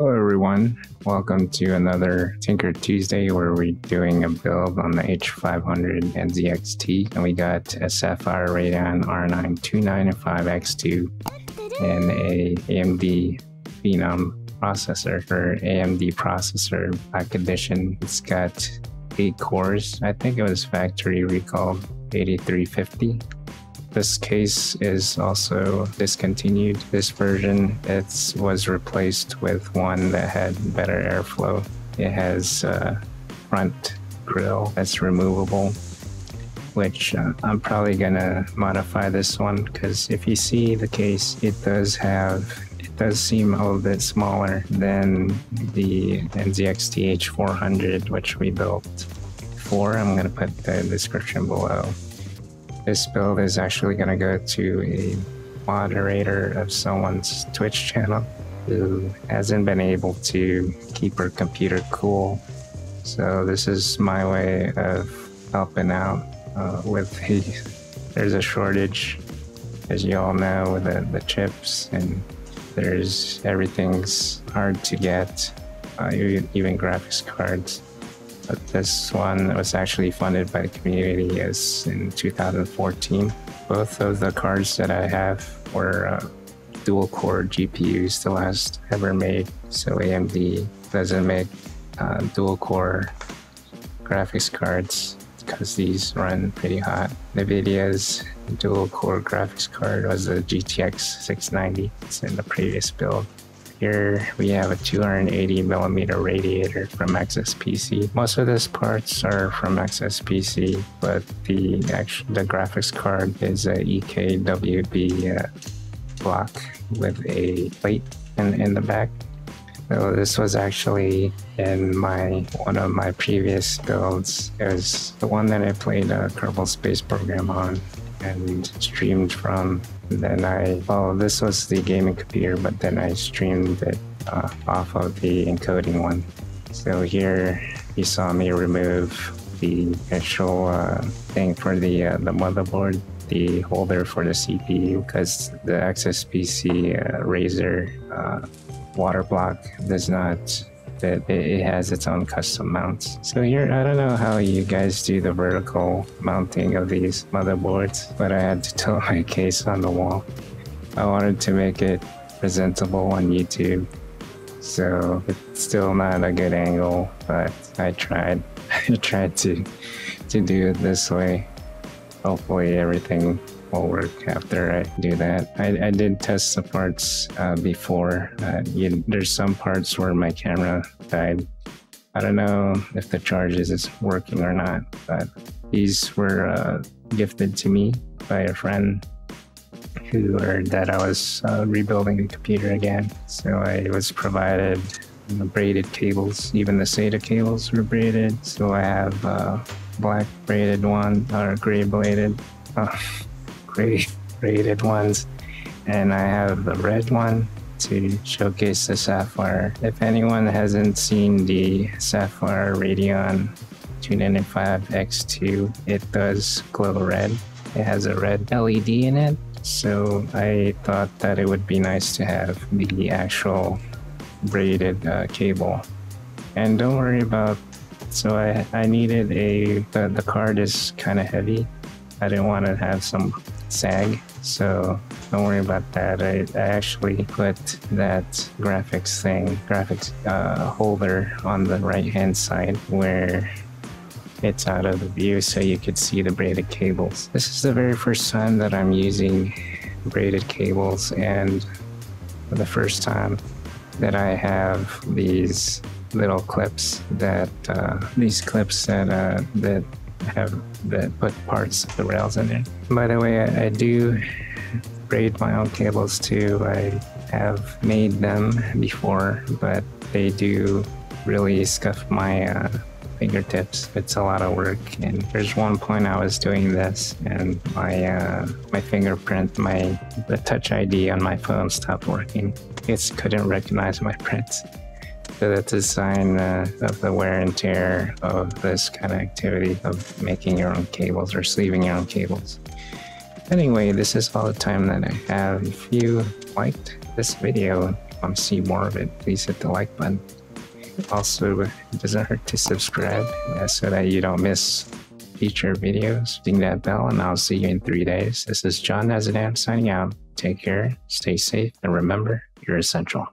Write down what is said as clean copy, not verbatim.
Hello everyone, welcome to another Tinker Tuesday where we're doing a build on the H500 NZXT, and we got a Sapphire Radeon R9 2995X2 and a AMD Phenom processor for AMD processor Black Edition. It's got 8 cores. I think it was factory recalled 8350. This case is also discontinued. This version was replaced with one that had better airflow. It has a front grille that's removable, which I'm probably gonna modify this one because if you see the case, it does seem a little bit smaller than the NZXT H500, which we built before. I'm gonna put the description below. This build is actually going to go to a moderator of someone's Twitch channel who hasn't been able to keep her computer cool. So this is my way of helping out there's a shortage, as you all know, with the chips, and everything's hard to get, even graphics cards. But this one was actually funded by the community in 2014. Both of the cards that I have were dual core GPUs, the last ever made. So AMD doesn't make dual core graphics cards because these run pretty hot. NVIDIA's dual core graphics card was the GTX 690. It's in the previous build. Here we have a 280mm radiator from XSPC. Most of these parts are from XSPC, but the graphics card is a EKWB block with a plate in the back. So this was actually in one of my previous builds. It was the one that I played a Kerbal Space Program on and streamed from. Then this was the gaming computer, but then I streamed it off of the encoding one. So here you saw me remove the actual thing for the motherboard, the holder for the CPU, because the XSPC Razer water block does not. It has its own custom mounts. So here, I don't know how you guys do the vertical mounting of these motherboards, but I had to tilt my case on the wall. I wanted to make it presentable on YouTube, so it's still not a good angle, but I tried. I tried to do it this way. Hopefully everything will work after I do that. I did test the parts before. There's some parts where my camera died. I don't know if the charges is working or not, but these were gifted to me by a friend who heard that I was rebuilding the computer again. So I was provided braided cables. Even the SATA cables were braided. So I have black braided one, or gray braided ones, and I have the red one to showcase the Sapphire. If anyone hasn't seen the Sapphire Radeon 2995X2, it does glow red. It has a red LED in it, so I thought that it would be nice to have the actual braided cable. And don't worry about, so I needed the card is kind of heavy. I didn't want to have some sag, so don't worry about that. I actually put that graphics holder on the right hand side where it's out of the view, so you could see the braided cables. This is the very first time that I'm using braided cables, and for the first time that I have these little clips that put parts of the rails in it. By the way, I do braid my own cables too. I have made them before, but they do really scuff my fingertips. It's a lot of work, and there's one point I was doing this and my fingerprint, the Touch ID on my phone stopped working. It couldn't recognize my prints. So that's a sign of the wear and tear of this kind of activity of making your own cables or sleeving your own cables. Anyway, this is all the time that I have. If you liked this video, want to see more of it, please hit the like button. Also, it doesn't hurt to subscribe so that you don't miss future videos. Ding that bell, and I'll see you in 3 days. This is John Nezodam signing out. Take care, stay safe, and remember, you're essential.